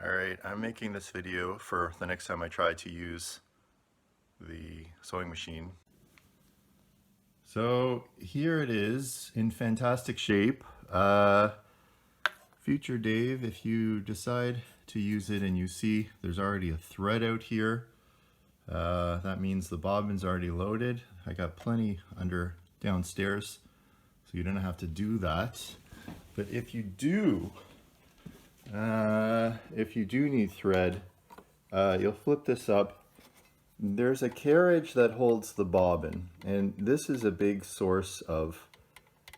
Alright, I'm making this video for the next time I try to use the sewing machine. So here it is in fantastic shape. Future Dave, if you decide to use it and you see there's already a thread out here, that means the bobbin's already loaded. I got plenty under downstairs, so you don't have to do that. But if you do need thread, you'll flip this up. There's a carriage that holds the bobbin, and this is a big source of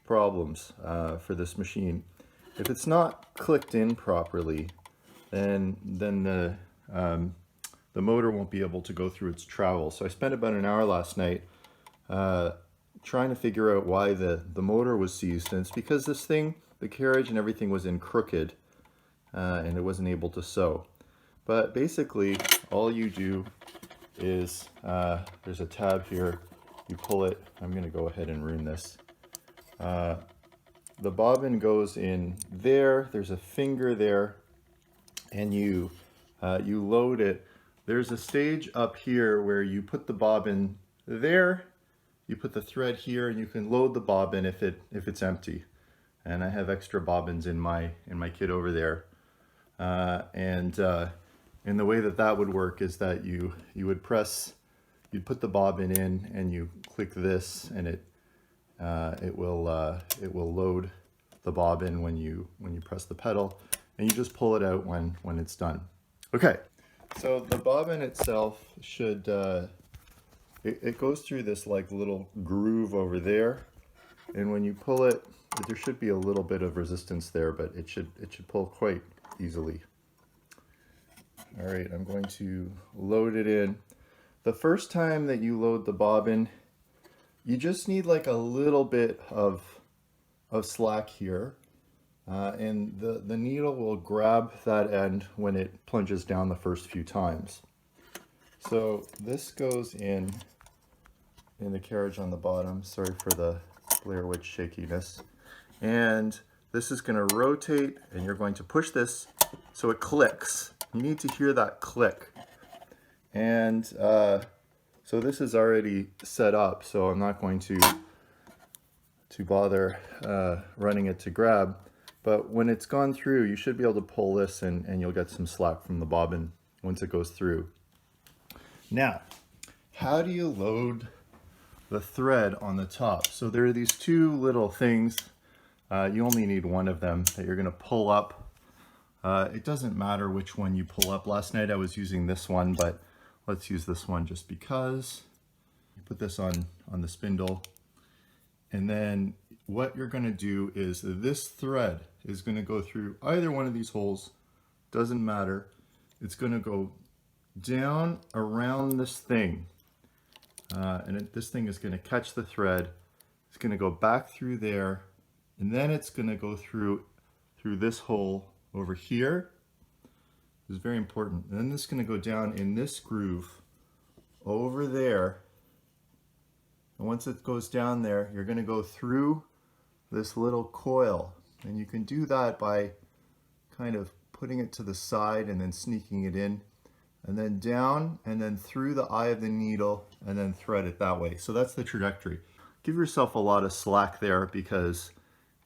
problems for this machine. If it's not clicked in properly, then the motor won't be able to go through its travel. So I spent about an hour last night trying to figure out why the motor was seized, and it's because this thing, the carriage and everything, was in crooked. And it wasn't able to sew. But basically, all you do is, there's a tab here, you pull it. I'm going to go ahead and ruin this. The bobbin goes in there, there's a finger there, and you load it. There's a stage up here where you put the bobbin there, you put the thread here, and you can load the bobbin if it's empty. And I have extra bobbins in my kit over there. And the way that would work is that you'd put the bobbin in and you click this, and it will load the bobbin when you press the pedal, and you just pull it out when it's done. Okay, so the bobbin itself should it goes through this like little groove over there, and when you pull it, there should be a little bit of resistance there, but it should pull quite easily. All right, I'm going to load it in. The first time that you load the bobbin, you just need like a little bit of slack here, and the needle will grab that end when it plunges down the first few times. So this goes in the carriage on the bottom. Sorry for the Blair Witch shakiness. And this is going to rotate, and you're going to push this so it clicks. You need to hear that click. And so this is already set up, so I'm not going to bother running it to grab. But when it's gone through, you should be able to pull this, and you'll get some slack from the bobbin once it goes through. Now, how do you load the thread on the top? So there are these two little things. You only need one of them that you're going to pull up. It doesn't matter which one you pull up. Last night I was using this one, but let's use this one just because. You put this on the spindle, and then what you're going to do is this thread is going to go through either one of these holes. Doesn't matter. It's going to go down around this thing, and this thing is going to catch the thread. It's going to go back through there, and then it's going to go through this hole over here. This is very important. And then this is going to go down in this groove over there. And once it goes down there, you're going to go through this little coil. And you can do that by kind of putting it to the side and then sneaking it in, and then down, and then through the eye of the needle, and then thread it that way. So that's the trajectory. Give yourself a lot of slack there, because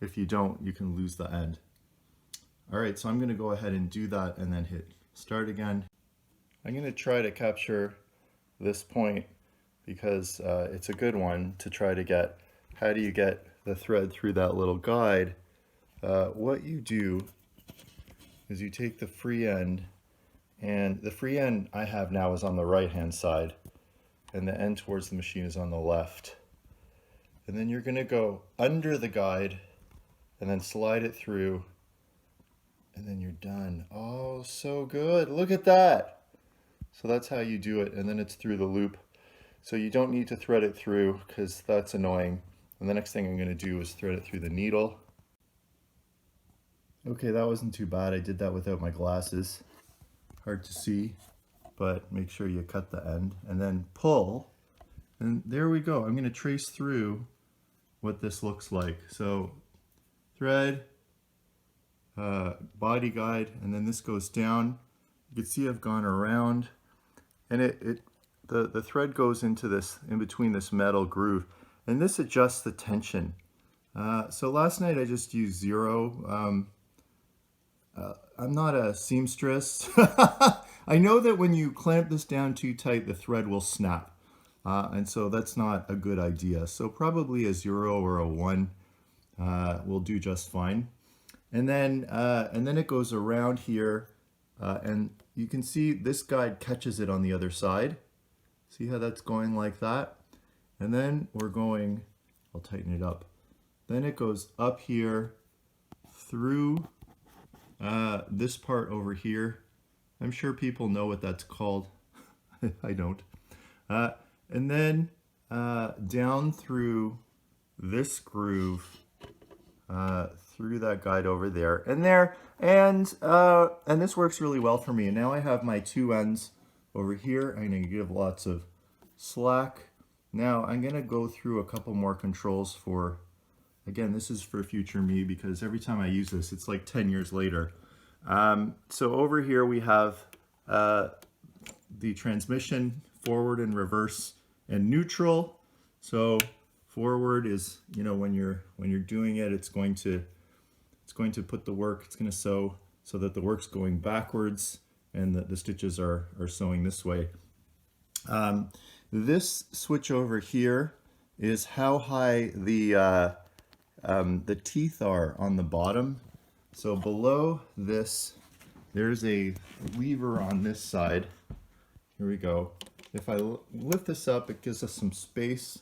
if you don't, you can lose the end. All right, so I'm going to go ahead and do that and then hit start again. I'm going to try to capture this point because it's a good one to try to get. How do you get the thread through that little guide? What you do is you take the free end, and the free end I have now is on the right hand side, and the end towards the machine is on the left. And then you're going to go under the guide and then slide it through, and then you're done. Oh, so good. Look at that. So that's how you do it, and then it's through the loop. So you don't need to thread it through because that's annoying. And the next thing I'm going to do is thread it through the needle. Okay, that wasn't too bad. I did that without my glasses. Hard to see, but make sure you cut the end and then pull. And there we go. I'm going to trace through what this looks like. So thread, body guide, and then this goes down. You can see I've gone around, and the thread goes into this, in between this metal groove, and this adjusts the tension. So last night I just used 0. I'm not a seamstress. I know that when you clamp this down too tight, the thread will snap. And so that's not a good idea. So probably a 0 or a 1 will do just fine. And then it goes around here, and you can see this guide catches it on the other side. See how that's going like that? And then we're going, I'll tighten it up. Then it goes up here through this part over here. I'm sure people know what that's called. I don't. And then down through this groove, through that guide over there, and this works really well for me. And now I have my 2 ends over here. I'm gonna give lots of slack. Now I'm gonna go through a couple more controls for, again, this is for future me, because every time I use this, it's like 10 years later. So over here we have the transmission, forward and reverse, and neutral. So forward is, you know, when you're doing it, it's going to put the work, it's going to sew so that the work's going backwards and the stitches are sewing this way. This switch over here is how high the teeth are on the bottom. So below this, there's a lever on this side. Here we go. If I lift this up, it gives us some space,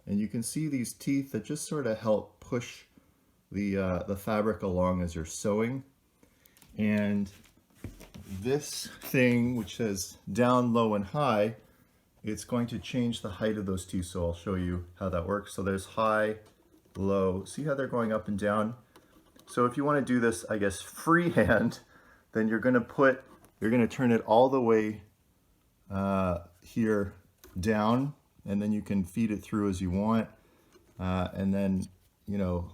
and you can see these teeth that just sort of help push the fabric along as you're sewing. And this thing, which says down, low, and high, it's going to change the height of those two. So I'll show you how that works. So there's high, low. See how they're going up and down? So if you want to do this, I guess, freehand, then you're going to turn it all the way here down, and then you can feed it through as you want. And then, you know,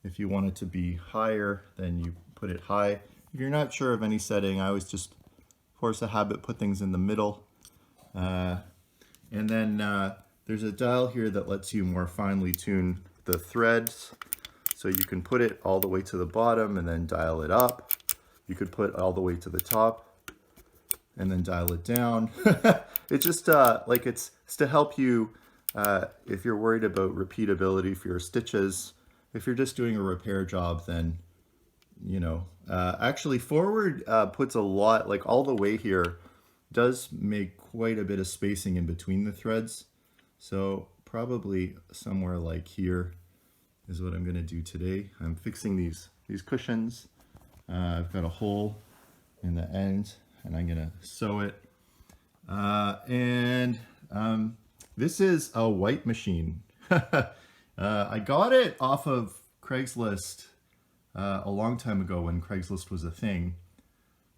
if you want it to be higher, then you put it high. If you're not sure of any setting, I always just force a habit, put things in the middle. And then there's a dial here that lets you more finely tune the threads. So you can put it all the way to the bottom and then dial it up. You could put all the way to the top and then dial it down. It's just like it's to help you if you're worried about repeatability for your stitches. If you're just doing a repair job, then, you know, actually forward puts a lot, like all the way here, does make quite a bit of spacing in between the threads. So probably somewhere like here is what I'm going to do today. I'm fixing these cushions. I've got a hole in the end, and I'm going to sew it. This is a white machine. I got it off of Craigslist a long time ago when Craigslist was a thing.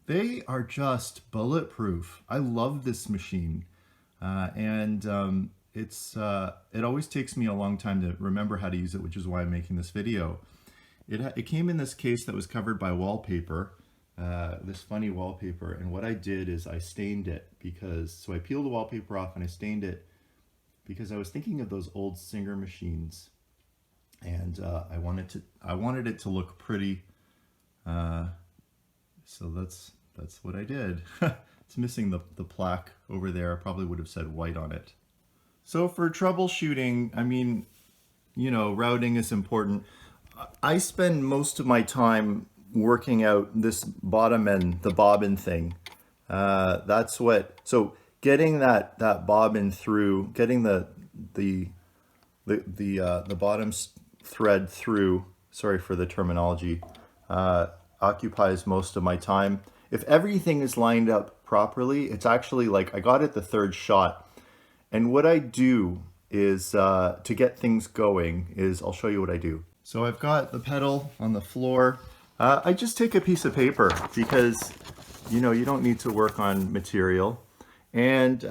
They are just bulletproof. I love this machine. It always takes me a long time to remember how to use it, which is why I'm making this video. It came in this case that was covered by wallpaper, this funny wallpaper, and what I did is I stained it so I peeled the wallpaper off and I stained it because I was thinking of those old Singer machines, and I wanted it to look pretty. So that's what I did. It's missing the plaque over there. I probably would have said white on it. So for troubleshooting, I mean, you know, routing is important. I spend most of my time working out this bottom end, the bobbin thing. So getting that bobbin through, getting the bottom thread through, sorry for the terminology, occupies most of my time. If everything is lined up properly, it's actually like I got it the third shot. And what I do is, to get things going, is I'll show you what I do. So I've got the pedal on the floor. I just take a piece of paper because, you know, you don't need to work on material. And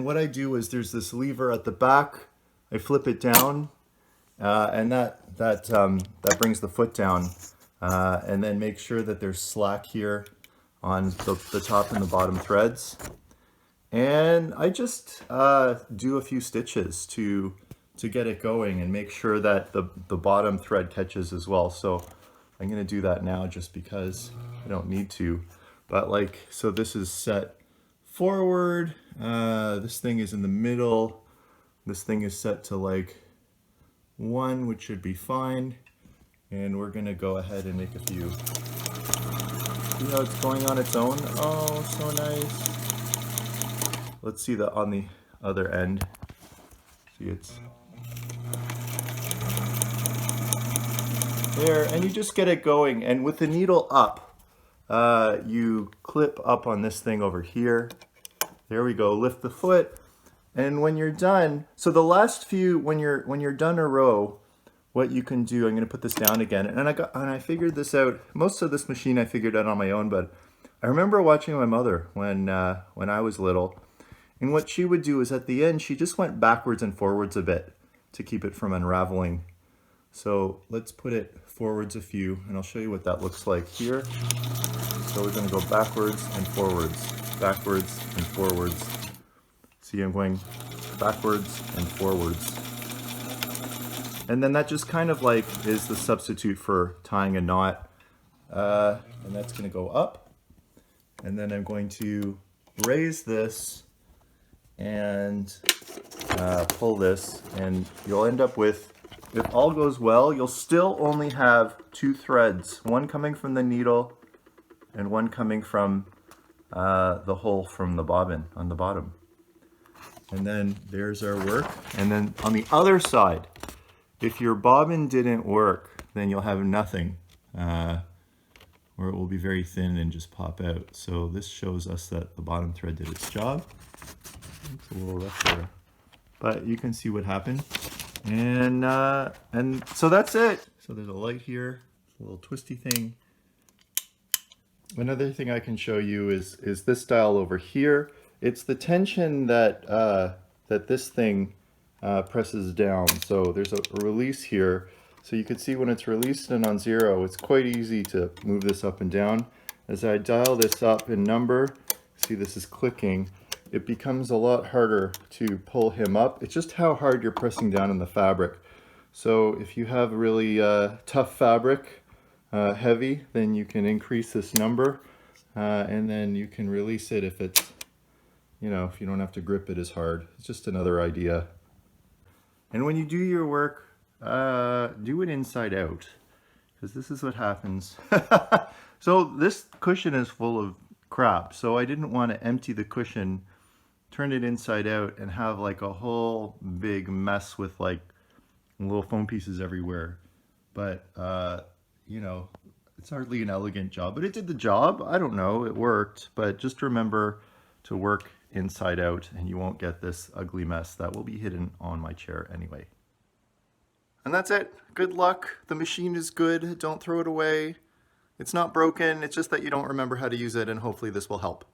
what I do is there's this lever at the back. I flip it down, and that brings the foot down. And then make sure that there's slack here on the top and the bottom threads. And I just do a few stitches to get it going and make sure that the bottom thread catches as well. So I'm gonna do that now just because I don't need to. But like, so this is set forward, this thing is in the middle, this thing is set to like 1, which should be fine. And we're gonna go ahead and make a few. See how it's going on its own? Oh, so nice. Let's see that on the other end. See, it's there, and you just get it going. And with the needle up, you clip up on this thing over here. There we go. Lift the foot, and when you're done, so the last few, when you're done a row, what you can do, I'm going to put this down again, and I figured this out. Most of this machine I figured out on my own, but I remember watching my mother when I was little. And what she would do is at the end, she just went backwards and forwards a bit to keep it from unraveling. So let's put it forwards a few, and I'll show you what that looks like here. So we're gonna go backwards and forwards, backwards and forwards. See, I'm going backwards and forwards. And then that just kind of like is the substitute for tying a knot. And that's gonna go up. And then I'm going to raise this and pull this, and you'll end up with, if all goes well, you'll still only have 2 threads, one coming from the needle and one coming from the hole from the bobbin on the bottom. And then there's our work. And then on the other side, if your bobbin didn't work, then you'll have nothing, or it will be very thin and just pop out. So this shows us that the bottom thread did its job. It's a little rough there, but you can see what happened. And so that's it. So there's a light here, a little twisty thing. Another thing I can show you is this dial over here. It's the tension that that this thing presses down. So there's a release here. So you can see when it's released and on 0, it's quite easy to move this up and down. As I dial this up in number, see this is clicking. It becomes a lot harder to pull him up. It's just how hard you're pressing down in the fabric. So if you have really tough fabric, heavy, then you can increase this number, and then you can release it if it's, you know, if you don't have to grip it as hard. It's just another idea. And when you do your work, do it inside out, because this is what happens. So this cushion is full of crap, so I didn't want to empty the cushion, turn it inside out, and have like a whole big mess with like little foam pieces everywhere. But you know, it's hardly an elegant job, but it did the job. I don't know, it worked. But just remember to work inside out, and you won't get this ugly mess that will be hidden on my chair anyway. And that's it. Good luck. The machine is good. Don't throw it away. It's not broken. It's just that you don't remember how to use it, and hopefully this will help.